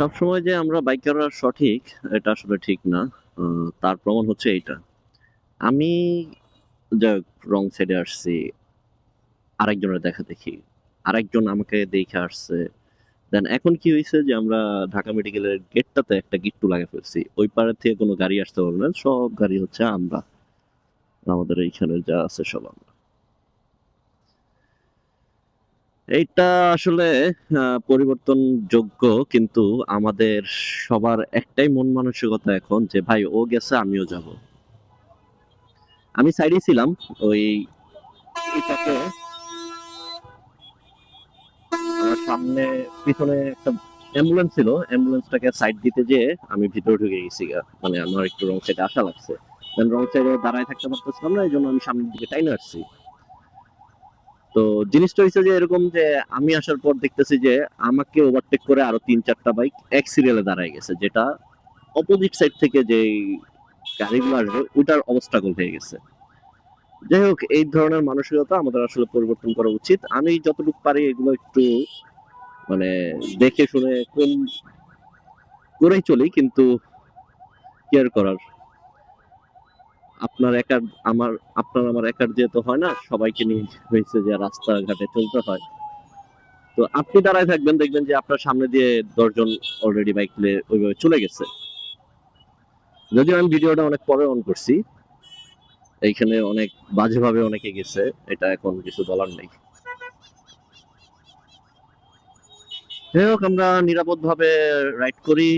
সবসময় যে আমরা বাইকাররা সঠিক, এটা আসলে ঠিক না। তার প্রমাণ হচ্ছে এইটা। আমি যাই হোক রং সাইডে আসছি আরেকজনের দেখাদেখি। আরেকজন আমাকে দেইখা আসছে। দেন এখন কি হইছে যে আমরা ঢাকা মেডিকেলের গেটটাতে একটা গিট্টু লাগায় ফেলছি। ওই পারের থেকে কোনো গাড়ি আসতে পারবে না। সব গাড়ি হচ্ছে আমরা। আমাদের এইখানে যা আছে সব আমরা। এইটা আসলে পরিবর্তনযোগ্য, কিন্তু আমাদের সবার একটাই মন মানসিকতা এখন যে ভাই ও গেছে আমিও যাবো। আমি সাইডেই ছিলাম ওই এটাকে আমার সামনে পিছনে একটা অ্যাম্বুলেন্স ছিল, অ্যাম্বুলেন্সটাকে সাইড দিতে যেয়ে আমি ভিতরে ঢুকে গেছি মানে আমার একটু রং সাইডে আসা লাগছে, দেন রং সাইডে দাঁড়ায় থাকতে পারতেছিলাম না, এই জন্য আমি সামনের দিকে টাইনে আসছি। তো জিনিসটা হয়েছে যে এরকম যে আমি আসার পর দেখতেছি যে আমাকে ওভারটেক করে আরো ৩-৪টা বাইক এক সিরিয়ালে দাঁড়ায় গেছে, যেটা অপোজিট সাইড থেকে যে গাড়িগুলো আসবে ওটার অবস্ট্রাগল হয়ে গেছে। যাই হোক, এই ধরনের মানসিকতা আমাদের আসলে পরিবর্তন করা উচিত। আমি যতটুকু পারি এগুলো একটু মানে দেখে শুনে কম করেই চলি, কিন্তু কেয়ার করার আপনার একার আমার আপনার আমার একার দিয়ে তো হয় না, সবাইকে নিয়ে হয়েছে যে রাস্তাঘাটে চলতে হয়। তো আপনি দাঁড়ায় থাকবেন, দেখবেন যে আপনার সামনে দিয়ে ১০ জন অলরেডি বাইক নিয়ে ওইভাবে চলে গেছে। যদিও আমি ভিডিওটা অনেক পরে অন করছি, এইখানে অনেক বাজেভাবে অনেকে গেছে, এটা এখন কিছু বলার নেই। যাই হোক, আমরা নিরাপদ ভাবে রাইড করি,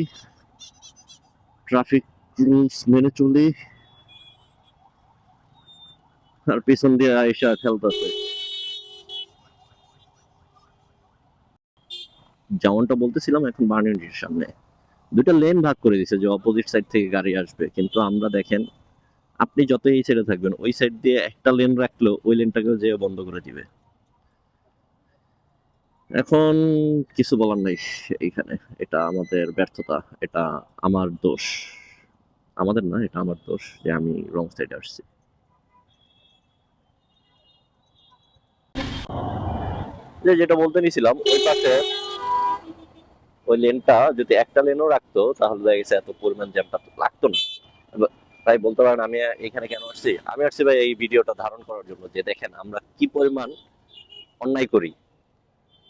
ট্রাফিক রুলস মেনে চলি, আর পিছন দিয়ে আইসা খেলতেছে। যেমনটা বলতেছিলাম, এখন বার্নিংয়ের সামনে দুইটা লেন ভাগ করে দিছে যে অপোজিট সাইড থেকে গাড়ি আসবে, কিন্তু আমরা দেখেন আপনি যত এই সাইডে থাকবেন ওই সাইড দিয়ে একটা লেন রাখলেও ওই লেনটাকেও যে বন্ধ করে দিবে। এখন কিছু বলার নাই এইখানে, এটা আমাদের ব্যর্থতা, এটা আমার দোষ। আমাদের না, এটা আমার দোষ যে আমি রং সাইডে আসছি। যেটা বলতে নিছিলাম, ওই পাশে ওই লেনটা যদি একটা লেনও রাখতো তাহলে দেখা গেছে এত পরিমাণ জ্যামটা লাগতো না। তাই বলতে পারেন আমি এখানে কেন আসছি, আমি আসছি ভাই এই ভিডিওটা ধারণ করার জন্য যে দেখেন আমরা কি পরিমাণ অন্যায় করি,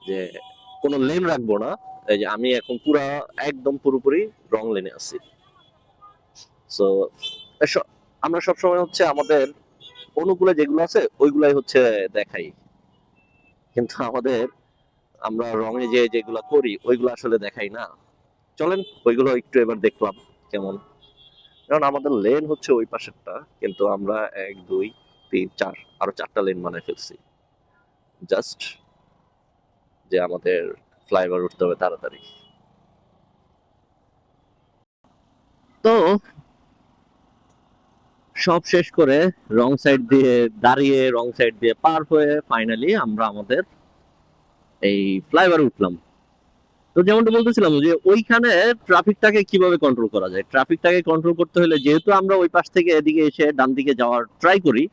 যে কোনো লেন রাখবো না। এই যে আমি এখন পুরা একদম পুরোপুরি রং লেনে আছি। সো আমরা সবসময় হচ্ছে আমাদের অনুকূলে যেগুলো আছে ওইগুলাই হচ্ছে দেখাই, কিন্তু আমরা রঙে যে যেগুলো করি ওইগুলো আসলে দেখাই না। চলেন ওইগুলো একটু এবার দেখলাম কেমন। কারণ আমাদের লেন হচ্ছে ওই পাশেরটা, কিন্তু আমরা ১, ২, ৩, ৪ আরো ৪টা লেন বানায় ফেলছি, জাস্ট যে আমাদের ফ্লাইওভার উঠতে হবে তাড়াতাড়ি। তো সব শেষ করে রং সাইড দিয়ে দাঁড়িয়ে রং সাইড দিয়ে পার হয়ে ফাইনালি আমরা আমাদের এই ফ্লাইওভারে উঠলাম। তো যেমনটা বলতেছিলাম যে ওইখানে ট্রাফিকটাকে কিভাবে কন্ট্রোল করা যায়, ট্রাফিকটাকে কন্ট্রোল করতে হলে যেহেতু আমরা ওই পাশ থেকে এদিকে এসে ডান দিকে যাওয়ার ট্রাই করি,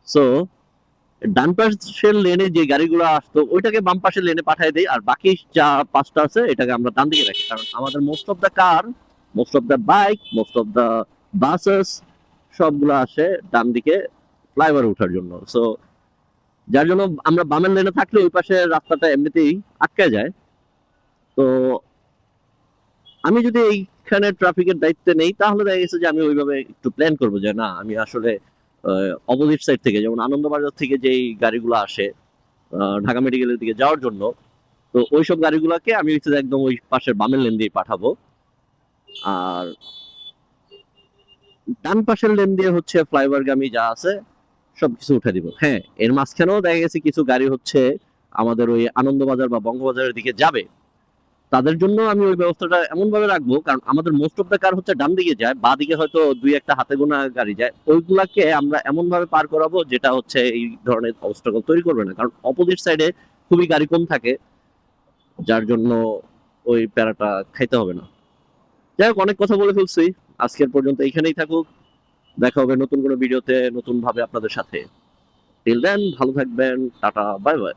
সো ডান পাশের লেনে যে গাড়িগুলো আসতো ওইটাকে বাম পাশের লেনে পাঠিয়ে দেই, আর বাকি যা ৫টা আছে এটাকে আমরা ডান দিকে রাখি, কারণ আমাদের most of the car, most of the bike, most of the buses সবগুলো আসে ডান দিকে ফ্লাইওভারে ওঠার জন্য। সো যার জন্য আমরা বামের লেনে থাকলে ওই পাশে রাস্তাটা এমনিতেই আটকে যায়। তো আমি যদি এইখানে ট্রাফিকের দায়িত্ব নেই তাহলে দেখা গেছে যে আমি ওইভাবে একটু প্ল্যান করবো যে না আমি আসলে অপোজিট সাইড থেকে, যেমন আনন্দবাজার থেকে যেই গাড়িগুলো আসে ঢাকা মেডিকেলের দিকে যাওয়ার জন্য, তো ওইসব গাড়িগুলোকে আমি হচ্ছে একদম ওই পাশের বামের লেন দিয়ে পাঠাবো, আর ডান পাশের লেন দিয়ে হচ্ছে ফ্লাইওভারগামী যা আছে সবকিছু উঠে দিব। হ্যাঁ, এর মাঝখানেও দেখা গেছে কিছু গাড়ি হচ্ছে আমাদের ওই আনন্দবাজার বা বঙ্গবাজারের দিকে যাবে, তাদের জন্য আমি ওই ব্যবস্থাটা এমন ভাবে রাখবো, কারণ আমাদের মোস্ট অফ দ্য কার হচ্ছে ডান দিকে যায়, বা দিকে হয়তো দুই একটা হাতে গোনা গাড়ি যায়, ওইগুলাকে আমরা এমন ভাবে পার করাবো যেটা হচ্ছে এই ধরনের অবস্ট্রাগল তৈরি করবে না, কারণ অপোজিট সাইডে খুবই গাড়ি কম থাকে, যার জন্য ওই প্যারাটা খাইতে হবে না। যাই হোক, অনেক কথা বলে ফেলছি, আজকের পর্যন্ত এইখানেই থাকুক। দেখা হবে নতুন কোনো ভিডিওতে নতুন ভাবে আপনাদের সাথে। টিল দেন ভালো থাকবেন, টাটা, বাই বাই।